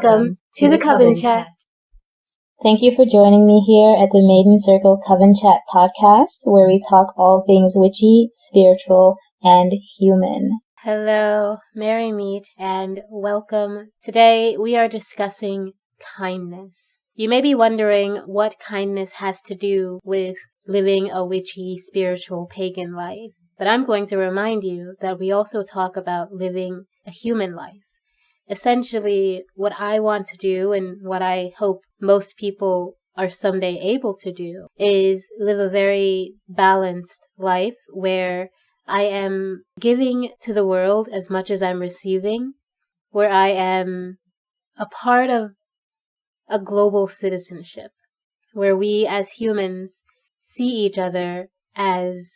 Welcome to the Coven Chat. Thank you for joining me here at the Maiden Circle Coven Chat podcast, where we talk all things witchy, spiritual, and human. Hello, merry meet, and welcome. Today we are discussing kindness. You may be wondering what kindness has to do with living a witchy, spiritual, pagan life. But I'm going to remind you that we also talk about living a human life. Essentially, what I want to do and what I hope most people are someday able to do is live a very balanced life where I am giving to the world as much as I'm receiving, where I am a part of a global citizenship, where we as humans see each other as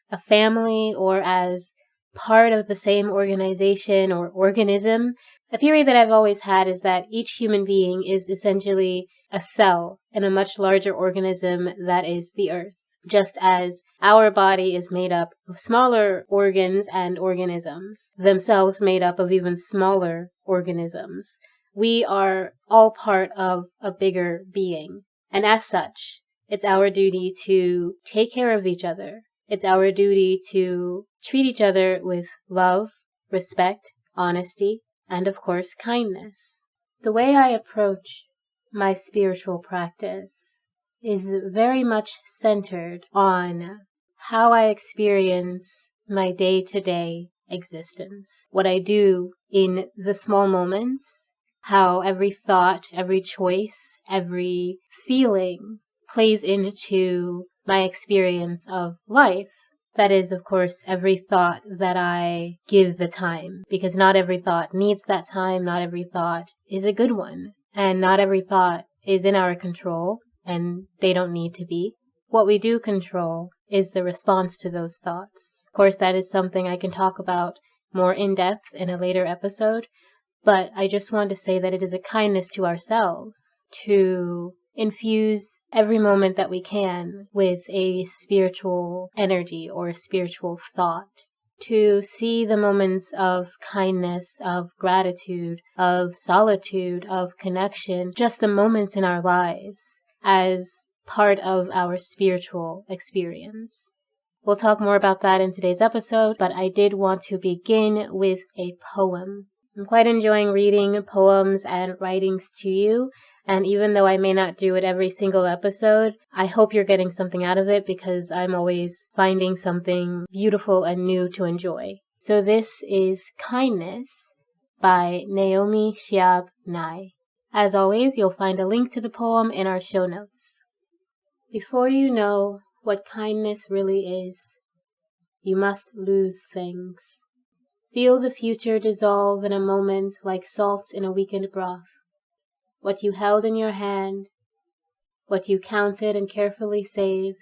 a family or as part of the same organization or organism. A theory that I've always had is that each human being is essentially a cell in a much larger organism that is the Earth, just as our body is made up of smaller organs and organisms, themselves made up of even smaller organisms. We are all part of a bigger being, and as such, it's our duty to take care of each other. It's our duty to treat each other with love, respect, honesty, and of course, kindness. The way I approach my spiritual practice is very much centered on how I experience my day-to-day existence. What I do in the small moments, how every thought, every choice, every feeling plays into my experience of life. That is, of course, every thought that I give the time, because not every thought needs that time, not every thought is a good one, and not every thought is in our control, and they don't need to be. What we do control is the response to those thoughts. Of course, that is something I can talk about more in depth in a later episode, but I just want to say that it is a kindness to ourselves to infuse every moment that we can with a spiritual energy or a spiritual thought, to see the moments of kindness, of gratitude, of solitude, of connection, just the moments in our lives as part of our spiritual experience. We'll talk more about that in today's episode, but I did want to begin with a poem. I'm quite enjoying reading poems and writings to you, and even though I may not do it every single episode, I hope you're getting something out of it because I'm always finding something beautiful and new to enjoy. So this is Kindness by Naomi Shiab Nye. As always, you'll find a link to the poem in our show notes. Before you know what kindness really is, you must lose things. Feel the future dissolve in a moment like salt in a weakened broth. What you held in your hand, what you counted and carefully saved,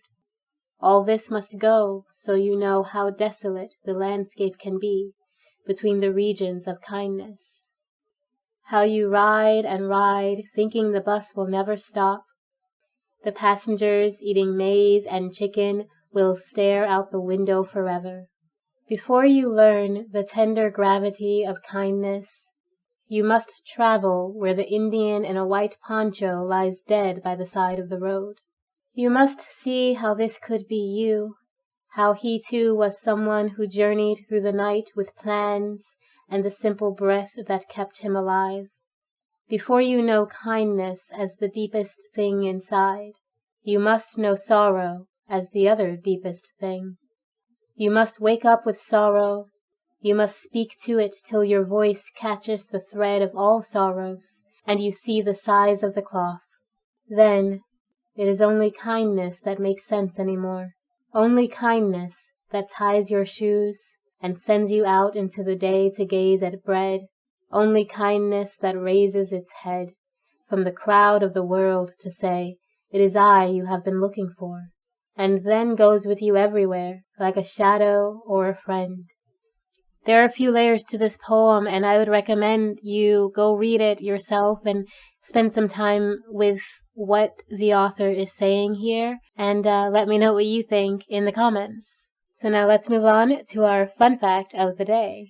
all this must go so you know how desolate the landscape can be between the regions of kindness. How you ride and ride thinking the bus will never stop. The passengers eating maize and chicken will stare out the window forever. Before you learn the tender gravity of kindness, you must travel where the Indian in a white poncho lies dead by the side of the road. You must see how this could be you, how he too was someone who journeyed through the night with plans and the simple breath that kept him alive. Before you know kindness as the deepest thing inside, you must know sorrow as the other deepest thing. You must wake up with sorrow. You must speak to it till your voice catches the thread of all sorrows, and you see the size of the cloth. Then it is only kindness that makes sense anymore. Only kindness that ties your shoes and sends you out into the day to gaze at bread. Only kindness that raises its head from the crowd of the world to say, "It is I you have been looking for," and then goes with you everywhere, like a shadow or a friend. There are a few layers to this poem, and I would recommend you go read it yourself and spend some time with what the author is saying here, and let me know what you think in the comments. So now let's move on to our fun fact of the day.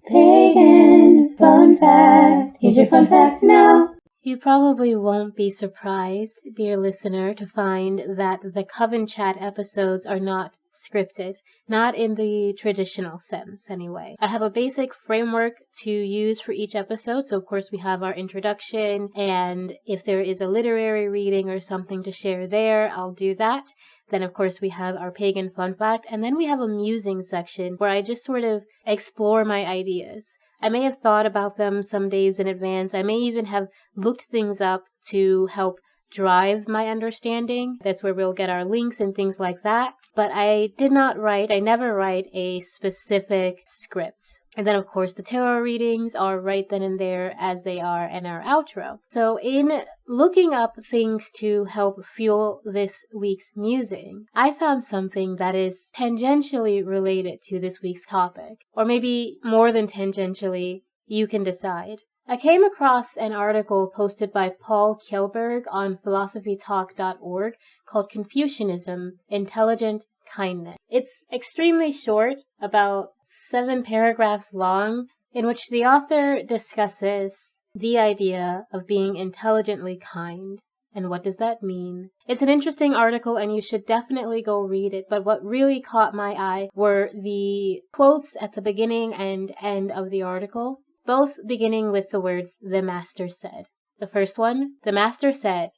Pagan fun fact. Here's your fun fact now. You probably won't be surprised, dear listener, to find that the Coven Chat episodes are not scripted, not in the traditional sense anyway. I have a basic framework to use for each episode, so of course we have our introduction, and if there is a literary reading or something to share there, I'll do that. Then of course we have our pagan fun fact, and then we have a musing section where I just sort of explore my ideas. I may have thought about them some days in advance. I may even have looked things up to help drive my understanding. That's where we'll get our links and things like that. But I never write a specific script. And then, of course, the tarot readings are right then and there as they are in our outro. So in looking up things to help fuel this week's musing, I found something that is tangentially related to this week's topic. Or maybe more than tangentially, you can decide. I came across an article posted by Paul Kjellberg on philosophytalk.org called Confucianism, Intelligent Kindness. It's extremely short, about 7 paragraphs long, in which the author discusses the idea of being intelligently kind. And what does that mean? It's an interesting article and you should definitely go read it, but what really caught my eye were the quotes at the beginning and end of the article, both beginning with the words, "the master said." The first one, "The master said,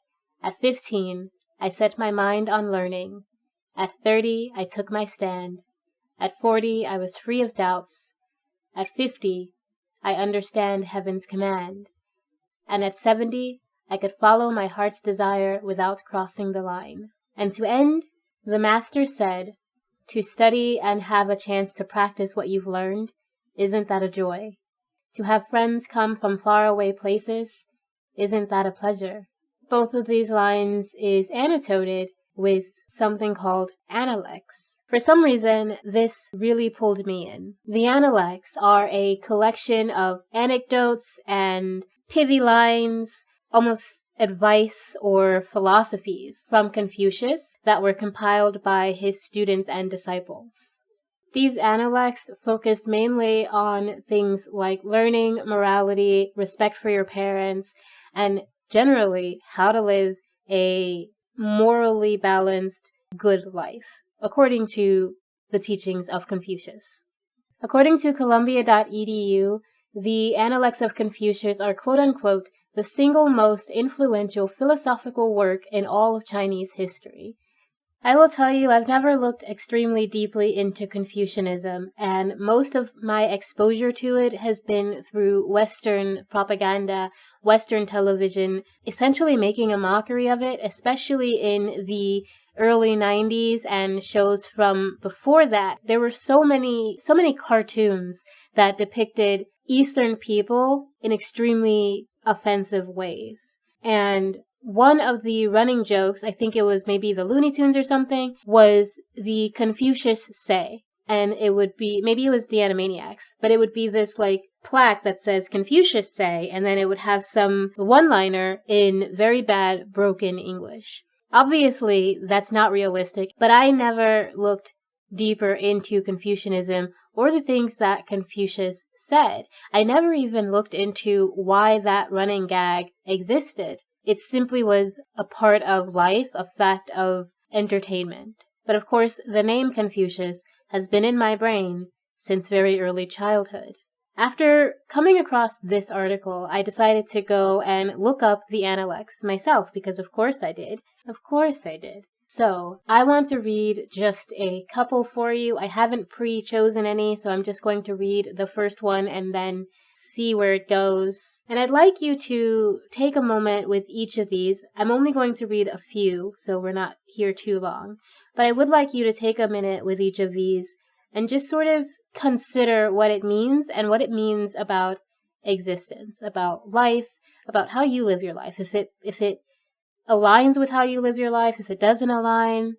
at 15, I set my mind on learning. At 30, I took my stand. At 40, I was free of doubts. At 50, I understand heaven's command. And at 70, I could follow my heart's desire without crossing the line." And to end, the master said, "To study and have a chance to practice what you've learned, isn't that a joy? To have friends come from faraway places, isn't that a pleasure?" Both of these lines is annotated with something called analects. For some reason, this really pulled me in. The analects are a collection of anecdotes and pithy lines, almost advice or philosophies from Confucius that were compiled by his students and disciples. These analects focused mainly on things like learning, morality, respect for your parents, and generally how to live a morally balanced, good life, according to the teachings of Confucius. According to Columbia.edu, the Analects of Confucius are quote-unquote the single most influential philosophical work in all of Chinese history. I will tell you, I've never looked extremely deeply into Confucianism, and most of my exposure to it has been through Western propaganda, Western television, essentially making a mockery of it, especially in the early 90s and shows from before that. There were so many cartoons that depicted Eastern people in extremely offensive ways. And one of the running jokes, I think it was maybe the Looney Tunes or something, was the Confucius say. And it would be, maybe it was the Animaniacs, but it would be this like plaque that says Confucius say, and then it would have some one-liner in very bad broken English. Obviously, that's not realistic, but I never looked deeper into Confucianism or the things that Confucius said. I never even looked into why that running gag existed. It simply was a part of life, a fact of entertainment. But of course, the name Confucius has been in my brain since very early childhood. After coming across this article, I decided to go and look up the Analects myself, because of course I did. Of course I did. So, I want to read just a couple for you. I haven't pre-chosen any, so I'm just going to read the first one and then see where it goes. And I'd like you to take a moment with each of these. I'm only going to read a few, so we're not here too long. But I would like you to take a minute with each of these and just sort of consider what it means and what it means about existence, about life, about how you live your life. If it aligns with how you live your life, if it doesn't align,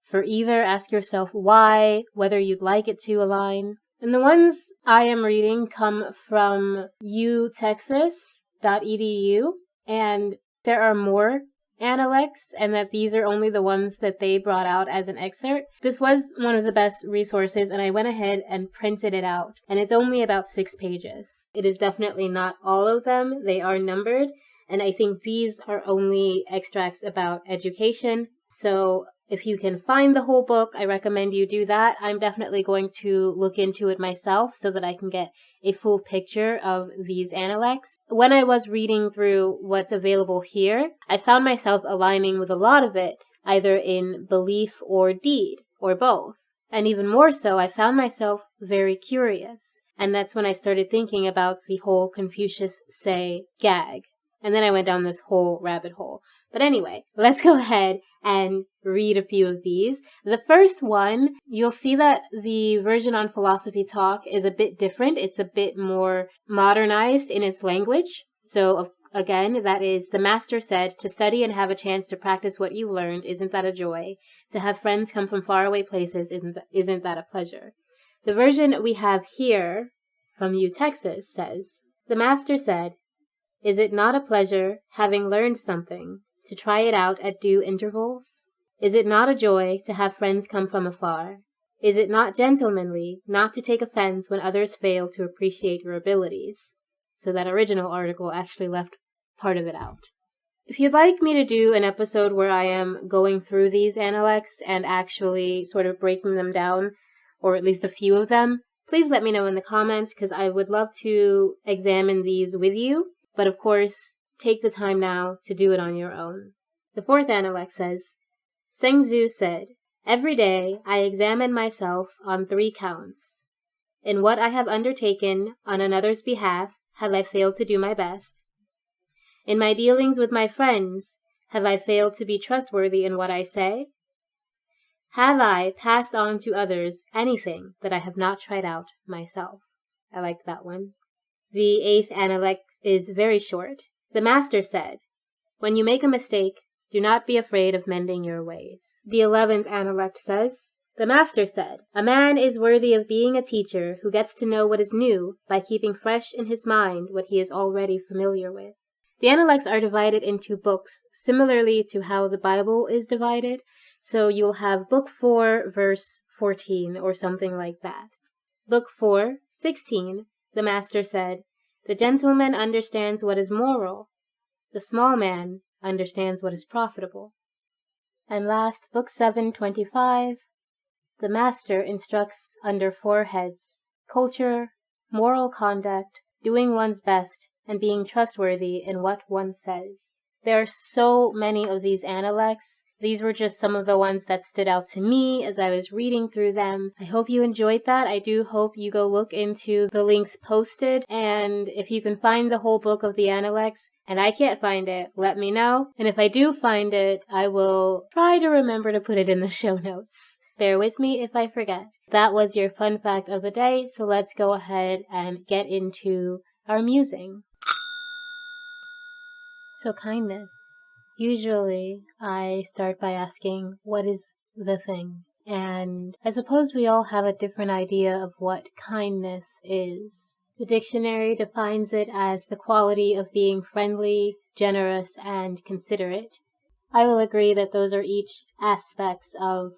for either, ask yourself why, whether you'd like it to align. And the ones I am reading come from utexas.edu, and there are more Analects, and that these are only the ones that they brought out as an excerpt. This was one of the best resources, and I went ahead and printed it out, and it's only about 6 pages. It is definitely not all of them. They are numbered, And I think these are only extracts about education. So if you can find the whole book, I recommend you do that. I'm definitely going to look into it myself so that I can get a full picture of these analects. When I was reading through what's available here, I found myself aligning with a lot of it, either in belief or deed, or both. And even more so, I found myself very curious. And that's when I started thinking about the whole Confucius say gag. And then I went down this whole rabbit hole. But anyway, let's go ahead and read a few of these. The first one, you'll see that the version on Philosophy Talk is a bit different. It's a bit more modernized in its language. So again, that is, the master said, to study and have a chance to practice what you learned, isn't that a joy? To have friends come from faraway places, isn't that a pleasure? The version we have here from U Texas says, the master said, is it not a pleasure, having learned something, to try it out at due intervals? Is it not a joy to have friends come from afar? Is it not gentlemanly not to take offense when others fail to appreciate your abilities? So that original article actually left part of it out. If you'd like me to do an episode where I am going through these analects and actually sort of breaking them down, or at least a few of them, please let me know in the comments, because I would love to examine these with you. But of course, take the time now to do it on your own. The fourth analect says, Seng Zhu said, every day I examine myself on 3 counts. In what I have undertaken on another's behalf, have I failed to do my best? In my dealings with my friends, have I failed to be trustworthy in what I say? Have I passed on to others anything that I have not tried out myself? I like that one. The 8th analect is very short. The master said, when you make a mistake, do not be afraid of mending your ways. The 11th analect says, the master said, a man is worthy of being a teacher who gets to know what is new by keeping fresh in his mind what he is already familiar with. The analects are divided into books, similarly to how the Bible is divided. So you'll have Book 4, verse 14, or something like that. Book 4, 16, the master said, the gentleman understands what is moral. The small man understands what is profitable. And last, Book 7, 25, the master instructs under 4 heads: culture, moral conduct, doing one's best, and being trustworthy in what one says. There are so many of these analects. These were just some of the ones that stood out to me as I was reading through them. I hope you enjoyed that. I do hope you go look into the links posted, and if you can find the whole book of the analects, and I can't find it, let me know. And if I do find it, I will try to remember to put it in the show notes. Bear with me if I forget. That was your fun fact of the day, so let's go ahead and get into our musing. So kindness. Usually, I start by asking, what is the thing? And I suppose we all have a different idea of what kindness is. The dictionary defines it as the quality of being friendly, generous, and considerate. I will agree that those are each aspects of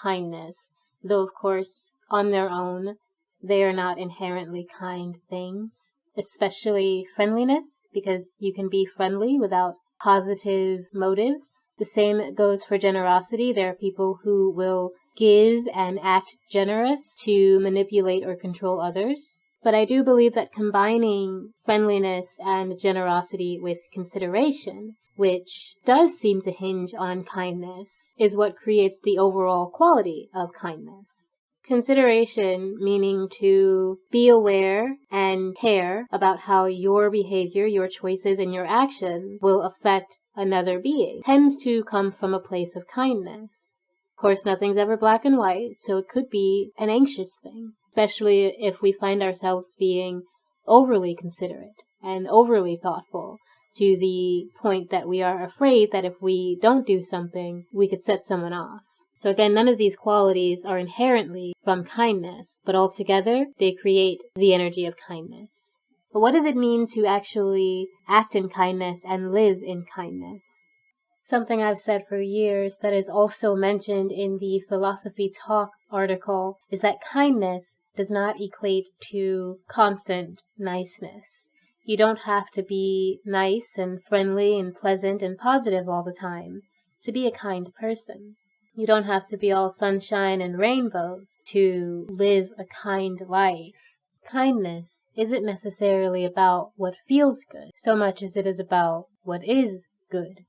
kindness, though of course, on their own, they are not inherently kind things, especially friendliness, because you can be friendly without positive motives. The same goes for generosity. There are people who will give and act generous to manipulate or control others. But I do believe that combining friendliness and generosity with consideration, which does seem to hinge on kindness, is what creates the overall quality of kindness. Consideration, meaning to be aware and care about how your behavior, your choices, and your actions will affect another being, tends to come from a place of kindness. Of course, nothing's ever black and white, so it could be an anxious thing, especially if we find ourselves being overly considerate and overly thoughtful, to the point that we are afraid that if we don't do something, we could set someone off. So again, none of these qualities are inherently from kindness, but altogether they create the energy of kindness. But what does it mean to actually act in kindness and live in kindness? Something I've said for years that is also mentioned in the Philosophy Talk article is that kindness does not equate to constant niceness. You don't have to be nice and friendly and pleasant and positive all the time to be a kind person. You don't have to be all sunshine and rainbows to live a kind life. Kindness isn't necessarily about what feels good so much as it is about what is good.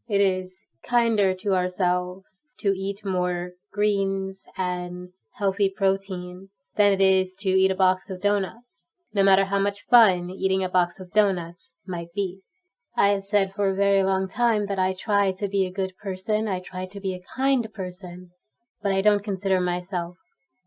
It is kinder to ourselves to eat more greens and healthy protein than it is to eat a box of donuts, no matter how much fun eating a box of donuts might be. I have said for a very long time that I try to be a good person, I try to be a kind person, but I don't consider myself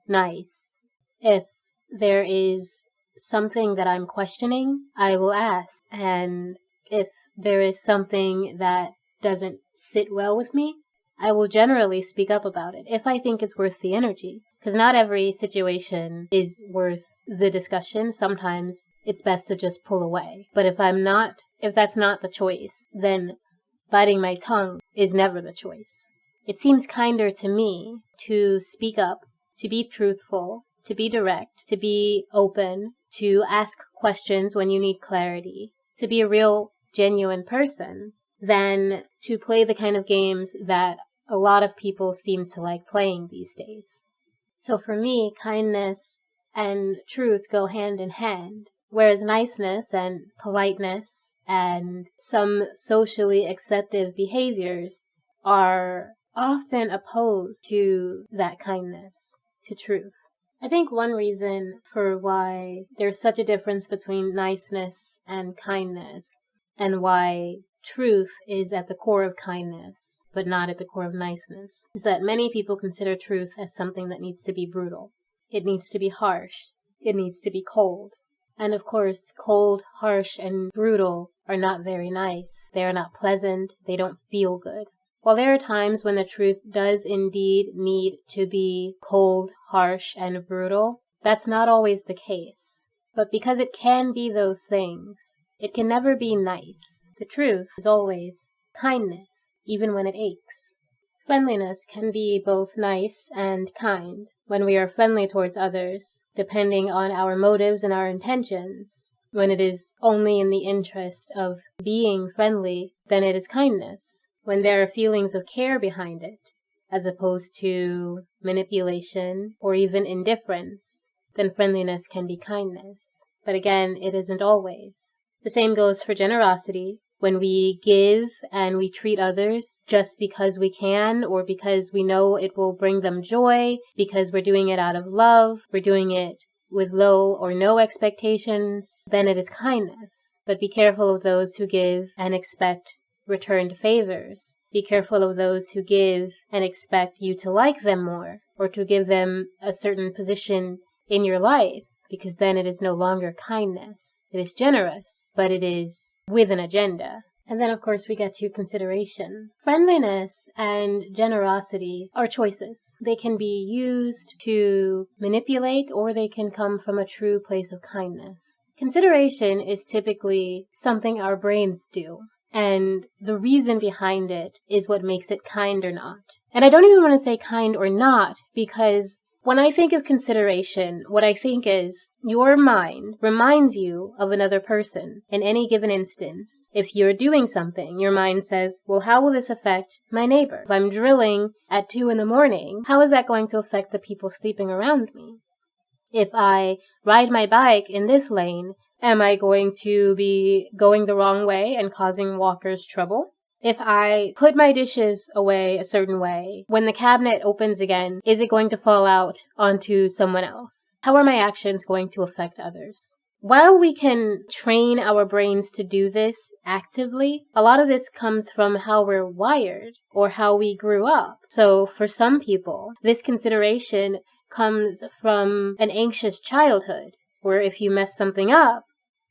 nice. If there is something that I'm questioning, I will ask, and if there is something that doesn't sit well with me, I will generally speak up about it if I think it's worth the energy, because not every situation is worth the discussion. Sometimes it's best to just pull away. But if that's not the choice, then biting my tongue is never the choice. It seems kinder to me to speak up, to be truthful, to be direct, to be open, to ask questions when you need clarity, to be a real, genuine person, than to play the kind of games that a lot of people seem to like playing these days. So for me, kindness and truth go hand in hand, whereas niceness and politeness and some socially accepted behaviors are often opposed to that kindness, to truth. I think one reason for why there's such a difference between niceness and kindness, and why truth is at the core of kindness, but not at the core of niceness, is that many people consider truth as something that needs to be brutal. It needs to be harsh. It needs to be cold. And of course, cold, harsh, and brutal are not very nice. They are not pleasant. They don't feel good. While there are times when the truth does indeed need to be cold, harsh, and brutal, that's not always the case. But because it can be those things, it can never be nice. The truth is always kindness, even when it aches. Friendliness can be both nice and kind when we are friendly towards others, depending on our motives and our intentions. When it is only in the interest of being friendly, then it is kindness. When there are feelings of care behind it, as opposed to manipulation or even indifference, then friendliness can be kindness. But again, it isn't always. The same goes for generosity. When we give and we treat others just because we can, or because we know it will bring them joy, because we're doing it out of love, we're doing it with low or no expectations, then it is kindness. But be careful of those who give and expect returned favors. Be careful of those who give and expect you to like them more, or to give them a certain position in your life, because then it is no longer kindness. It is generous, but it is with an agenda. And then of course we get to consideration. Friendliness and generosity are choices. They can be used to manipulate, or they can come from a true place of kindness. Consideration is typically something our brains do, and the reason behind it is what makes it kind or not. And I don't even want to say kind or not, because when I think of consideration, what I think is your mind reminds you of another person in any given instance. If you're doing something, your mind says, well, how will this affect my neighbor? If I'm drilling at 2 a.m, how is that going to affect the people sleeping around me? If I ride my bike in this lane, am I going to be going the wrong way and causing walkers trouble? If I put my dishes away a certain way, when the cabinet opens again, is it going to fall out onto someone else? How are my actions going to affect others? While we can train our brains to do this actively, a lot of this comes from how we're wired or how we grew up. So for some people, this consideration comes from an anxious childhood, where if you mess something up,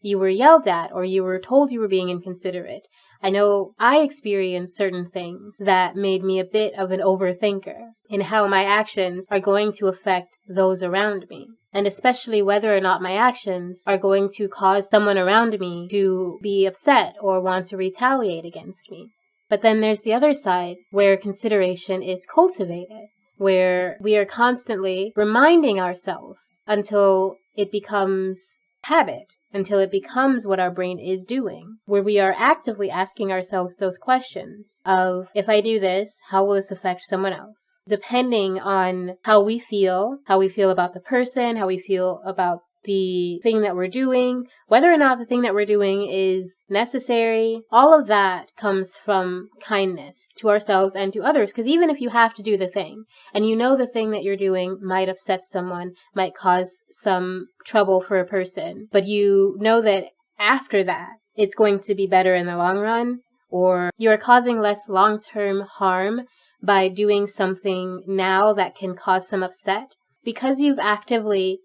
you were yelled at or you were told you were being inconsiderate. I know I experienced certain things that made me a bit of an overthinker in how my actions are going to affect those around me, and especially whether or not my actions are going to cause someone around me to be upset or want to retaliate against me. But then there's the other side, where consideration is cultivated, where we are constantly reminding ourselves until it becomes habit. until it becomes what our brain is doing, where we are actively asking ourselves those questions of, if I do this, how will this affect someone else? Depending on how we feel about the person, how we feel about the thing that we're doing, whether or not the thing that we're doing is necessary, all of that comes from kindness to ourselves and to others. Because even if you have to do the thing, and you know the thing that you're doing might upset someone, might cause some trouble for a person, but you know that after that, it's going to be better in the long run, or you're causing less long-term harm by doing something now that can cause some upset, because you've actively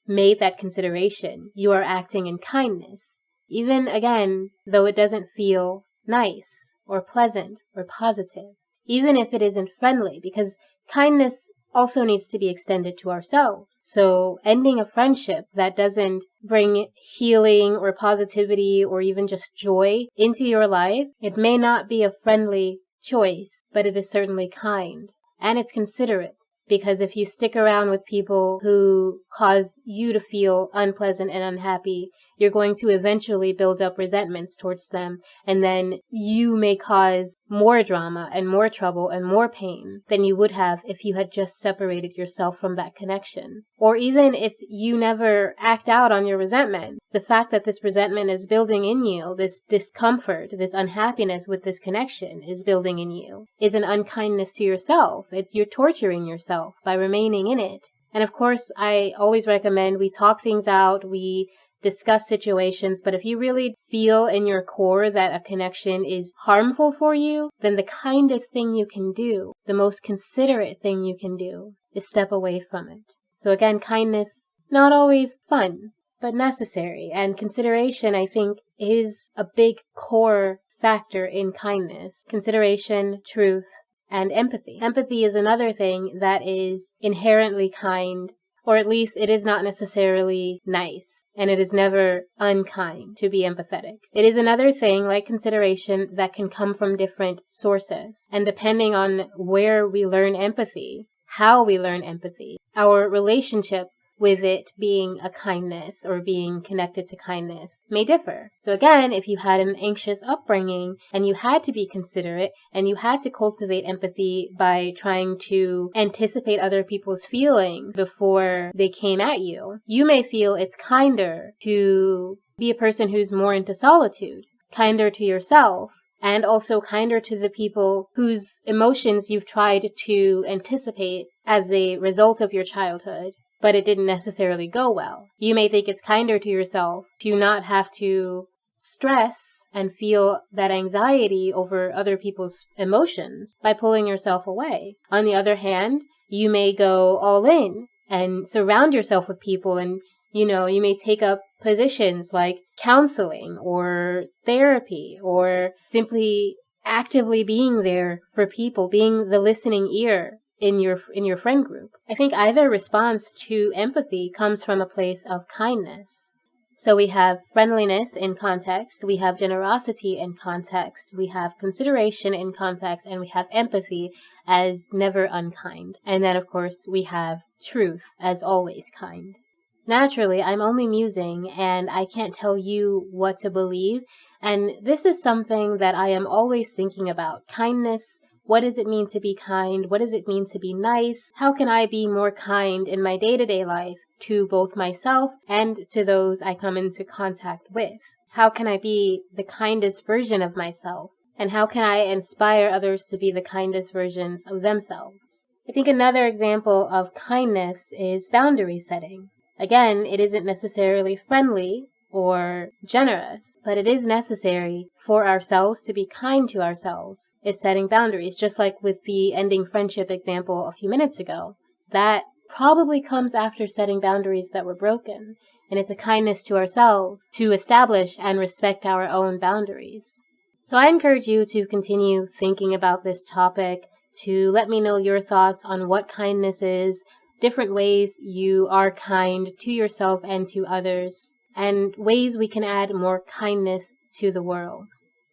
made that consideration, you are acting in kindness, even again, though it doesn't feel nice or pleasant or positive, even if it isn't friendly, because kindness also needs to be extended to ourselves. So ending a friendship that doesn't bring healing or positivity or even just joy into your life, it may not be a friendly choice, but it is certainly kind and it's considerate. Because if you stick around with people who cause you to feel unpleasant and unhappy, you're going to eventually build up resentments towards them, and then you may cause more drama and more trouble and more pain than you would have if you had just separated yourself from that connection. Or even if you never act out on your resentment, the fact that this resentment is building in you, this discomfort, this unhappiness with this connection is building in you, is an unkindness to yourself. You're torturing yourself by remaining in it. And of course, I always recommend we talk things out, we discuss situations, but if you really feel in your core that a connection is harmful for you, then the kindest thing you can do, the most considerate thing you can do, is step away from it. So again, kindness, not always fun, but necessary. And consideration, I think, is a big core factor in kindness. Consideration, truth, and empathy. Empathy is another thing that is inherently kind, or at least it is not necessarily nice, and it is never unkind to be empathetic. It is another thing, like consideration, that can come from different sources. And depending on where we learn empathy, how we learn empathy, our relationship with it being a kindness or being connected to kindness may differ. So again, if you had an anxious upbringing and you had to be considerate and you had to cultivate empathy by trying to anticipate other people's feelings before they came at you, you may feel it's kinder to be a person who's more into solitude, kinder to yourself, and also kinder to the people whose emotions you've tried to anticipate as a result of your childhood, but it didn't necessarily go well. You may think it's kinder to yourself to not have to stress and feel that anxiety over other people's emotions by pulling yourself away. On the other hand, you may go all in and surround yourself with people, and you may take up positions like counseling or therapy, or simply actively being there for people, being the listening ear in your friend group. I think either response to empathy comes from a place of kindness. So we have friendliness in context, we have generosity in context, we have consideration in context, and we have empathy as never unkind. And then of course we have truth as always kind. Naturally, I'm only musing, and I can't tell you what to believe, and this is something that I am always thinking about. Kindness. What does it mean to be kind? What does it mean to be nice? How can I be more kind in my day-to-day life to both myself and to those I come into contact with? How can I be the kindest version of myself? And how can I inspire others to be the kindest versions of themselves? I think another example of kindness is boundary setting. Again, it isn't necessarily friendly or generous, but it is necessary for ourselves to be kind to ourselves. It's setting boundaries, just like with the ending friendship example a few minutes ago. That probably comes after setting boundaries that were broken, and it's a kindness to ourselves to establish and respect our own boundaries. So I encourage you to continue thinking about this topic, to let me know your thoughts on what kindness is, different ways you are kind to yourself and to others, and ways we can add more kindness to the world.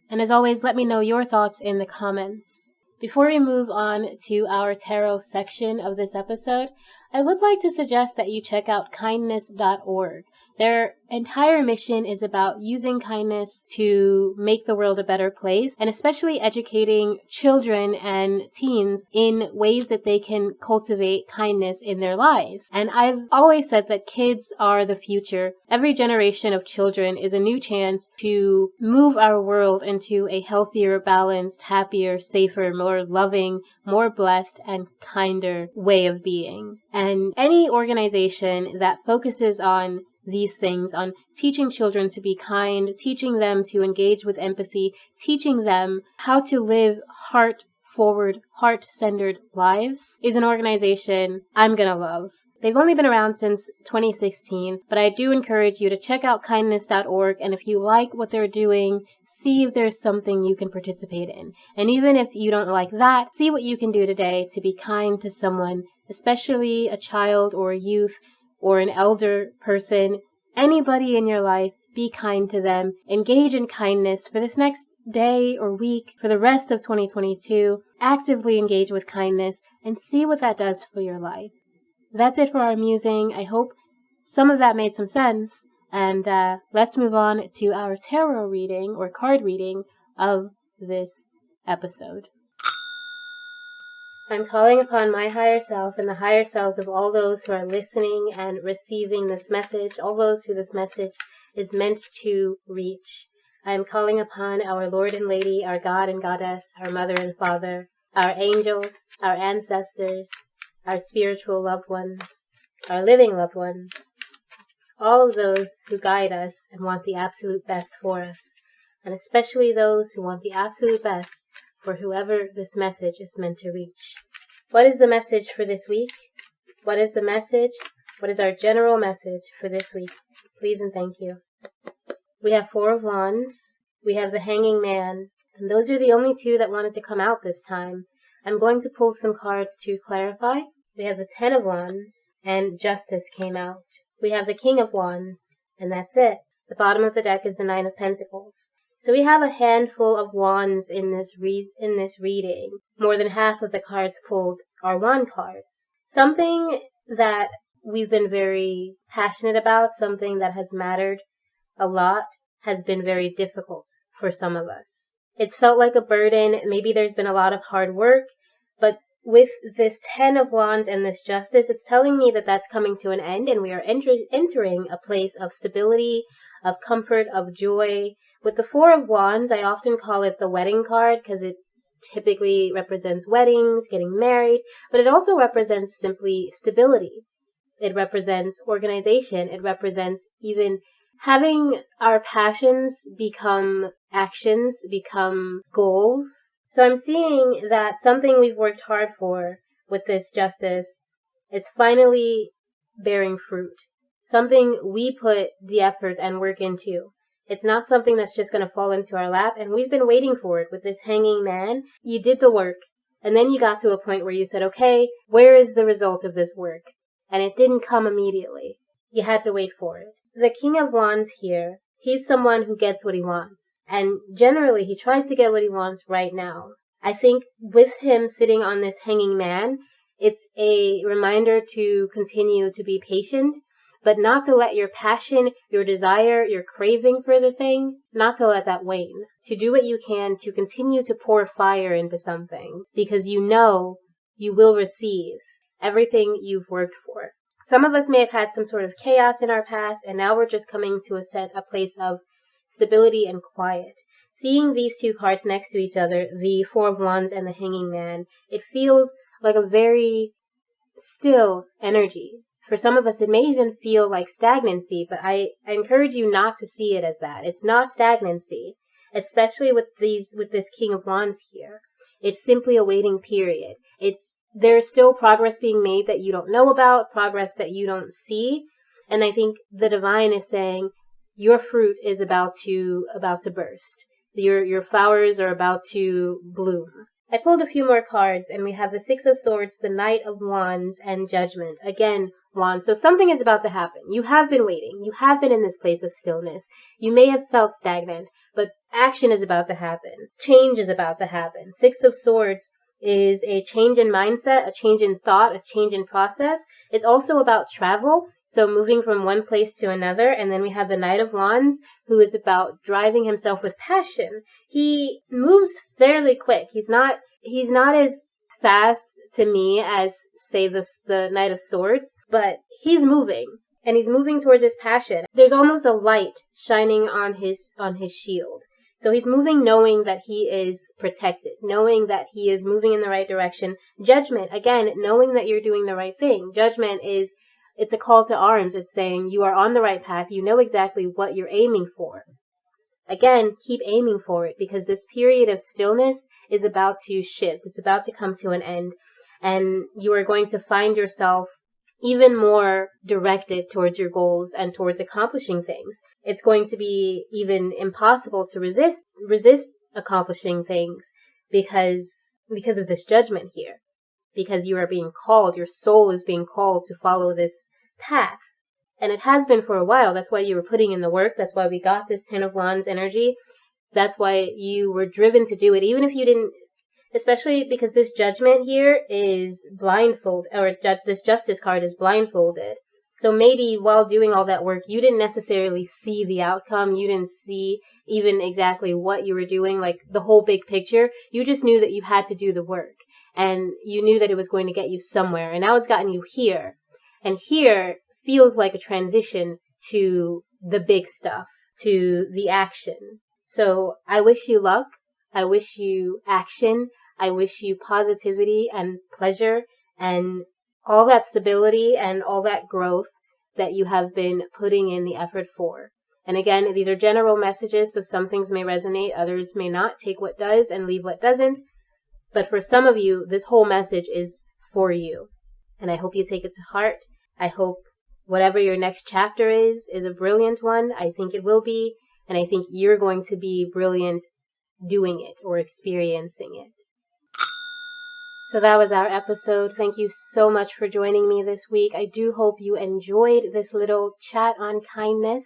And as always, let me know your thoughts in the comments. Before we move on to our tarot section of this episode, I would like to suggest that you check out kindness.org. Their entire mission is about using kindness to make the world a better place, and especially educating children and teens in ways that they can cultivate kindness in their lives. And I've always said that kids are the future. Every generation of children is a new chance to move our world into a healthier, balanced, happier, safer, more loving, more blessed, and kinder way of being. And any organization that focuses on these things, on teaching children to be kind, teaching them to engage with empathy, teaching them how to live heart-forward, heart-centered lives, is an organization I'm gonna love. They've only been around since 2016, but I do encourage you to check out kindness.org, and if you like what they're doing, see if there's something you can participate in. And even if you don't like that, see what you can do today to be kind to someone, especially a child or a youth or an elder person, anybody in your life. Be kind to them. Engage in kindness for this next day or week, for the rest of 2022. Actively engage with kindness and see what that does for your life. That's it for our musing. I hope some of that made some sense. And let's move on to our tarot reading or card reading of this episode. I'm calling upon my higher self and the higher selves of all those who are listening and receiving this message, all those who this message is meant to reach. I am calling upon our Lord and Lady, our God and Goddess, our Mother and Father, our angels, our ancestors, our spiritual loved ones, our living loved ones, all of those who guide us and want the absolute best for us, and especially those who want the absolute best for whoever this message is meant to reach. What is the message for this week? What is the message? What is our general message for this week? Please and thank you. We have 4 of Wands. We have the Hanging Man. And those are the only 2 that wanted to come out this time. I'm going to pull some cards to clarify. We have the 10 of Wands, and Justice came out. We have the King of Wands, and that's it. The bottom of the deck is the 9 of Pentacles. So we have a handful of wands in this reading. More than half of the cards pulled are wand cards. Something that we've been very passionate about, something that has mattered a lot, has been very difficult for some of us. It's felt like a burden. Maybe there's been a lot of hard work, but with this 10 of Wands and this Justice, it's telling me that that's coming to an end, and we are entering a place of stability, of comfort, of joy. With the 4 of Wands, I often call it the wedding card because it typically represents weddings, getting married, but it also represents simply stability. It represents organization. It represents even having our passions become actions, become goals. So I'm seeing that something we've worked hard for with this Justice is finally bearing fruit. Something we put the effort and work into. It's not something that's just going to fall into our lap, and we've been waiting for it with this Hanging Man. You did the work, and then you got to a point where you said, okay, where is the result of this work? And it didn't come immediately. You had to wait for it. The King of Wands here, he's someone who gets what he wants. And generally, he tries to get what he wants right now. I think with him sitting on this Hanging Man, it's a reminder to continue to be patient, but not to let your passion, your desire, your craving for the thing, not to let that wane. To do what you can to continue to pour fire into something, because you know you will receive everything you've worked for. Some of us may have had some sort of chaos in our past, and now we're just coming to a place of stability and quiet. Seeing these 2 cards next to each other, the 4 of Wands and the Hanging Man, it feels like a very still energy. For some of us, it may even feel like stagnancy, but I encourage you not to see it as that. It's not stagnancy, especially with this King of Wands here. It's simply a waiting period. There's still progress being made that you don't know about, progress that you don't see, and I think the divine is saying your fruit is about to burst. Your flowers are about to bloom. I pulled a few more cards, and we have the 6 of Swords, the Knight of Wands, and Judgment. Again, Wands. So something is about to happen. You have been waiting. You have been in this place of stillness. You may have felt stagnant, but action is about to happen. Change is about to happen. 6 of Swords is a change in mindset, a change in thought, a change in process. It's also about travel. So moving from one place to another. And then we have the Knight of Wands, who is about driving himself with passion. He moves fairly quick. He's not as fast to me as, say, the Knight of Swords, but he's moving. And he's moving towards his passion. There's almost a light shining on his shield. So he's moving knowing that he is protected, knowing that he is moving in the right direction. Judgment, again, knowing that you're doing the right thing. Judgment it's a call to arms. It's saying you are on the right path. You know exactly what you're aiming for. Again, keep aiming for it, because this period of stillness is about to shift. It's about to come to an end. And you are going to find yourself even more directed towards your goals and towards accomplishing things. It's going to be even impossible to resist accomplishing things because of this judgment here. Because you are being called, your soul is being called to follow this path. And it has been for a while. That's why you were putting in the work. That's why we got this Ten of Wands energy. That's why you were driven to do it, even if you didn't, especially because this judgment here is blindfolded, or this justice card is blindfolded. So maybe while doing all that work, you didn't necessarily see the outcome. You didn't see even exactly what you were doing, like the whole big picture. You just knew that you had to do the work. And you knew that it was going to get you somewhere. And now it's gotten you here. And here feels like a transition to the big stuff, to the action. So I wish you luck. I wish you action. I wish you positivity and pleasure and all that stability and all that growth that you have been putting in the effort for. And again, these are general messages, so some things may resonate, others may not. Take what does and leave what doesn't. But for some of you, this whole message is for you. And I hope you take it to heart. I hope whatever your next chapter is a brilliant one. I think it will be. And I think you're going to be brilliant doing it or experiencing it. So that was our episode. Thank you so much for joining me this week. I do hope you enjoyed this little chat on kindness.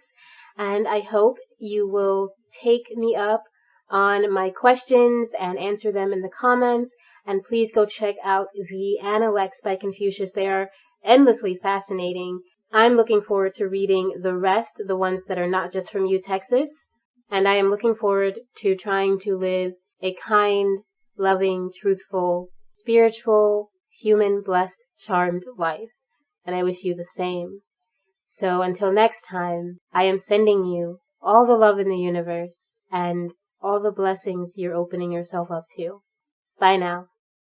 And I hope you will take me up on my questions and answer them in the comments. And please go check out the Analects by Confucius. They are endlessly fascinating. I'm looking forward to reading the rest, the ones that are not just from U Texas. And I am looking forward to trying to live a kind, loving, truthful, spiritual, human, blessed, charmed life. And I wish you the same. So until next time, I am sending you all the love in the universe and all the blessings you're opening yourself up to. Bye now.